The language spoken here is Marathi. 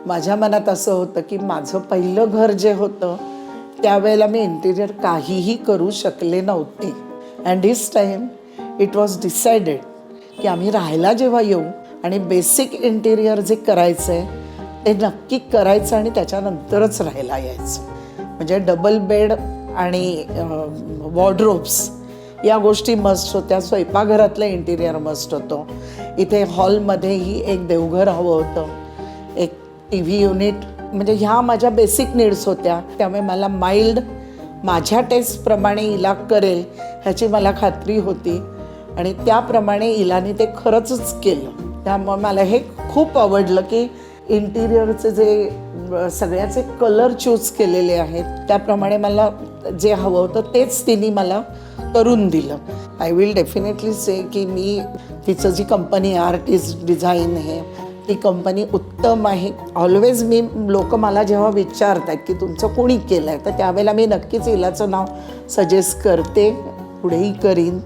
माझ्या मनात असं होतं की माझं पहिलं घर जे होतं त्यावेळेला मी इंटिरियर काहीही करू शकले नव्हते. And this time it was decided की आम्ही राहायला जेव्हा येऊ आणि बेसिक इंटिरियर जे करायचं आहे ते नक्की करायचं आणि त्याच्यानंतरच राहायला यायचं. म्हणजे डबल बेड आणि वॉर्डरोब्स या गोष्टी मस्ट होत्या. स्वयंपाकघरातलं इंटिरियर मस्ट होतं. इथे हॉलमध्येही एक देवघर हवं होतं, एक टी व्ही युनिट. म्हणजे ह्या माझ्या बेसिक नीड्स होत्या. त्यामुळे मला माइल्ड माझ्या टेस्टप्रमाणे इला करेल ह्याची मला खात्री होती आणि त्याप्रमाणे इलाने ते खरंच केलं. त्यामुळे मला हे खूप आवडलं की इंटिरियरचे जे सगळ्याचे कलर चूज केलेले आहेत त्याप्रमाणे मला जे हवं होतं तेच तिने मला करून दिलं. आय विल डेफिनेटली से की मी तिचं जी कंपनी आर्टिस्ट डिझाईन आहे ती कंपनी उत्तम आहे. ऑलवेज लोक मला जेव्हा विचारतात की तुमचं कोणी केलं आहे तर त्यावेळेला मी नक्कीच इलाचं नाव सजेस्ट करते, पुढेही करीन.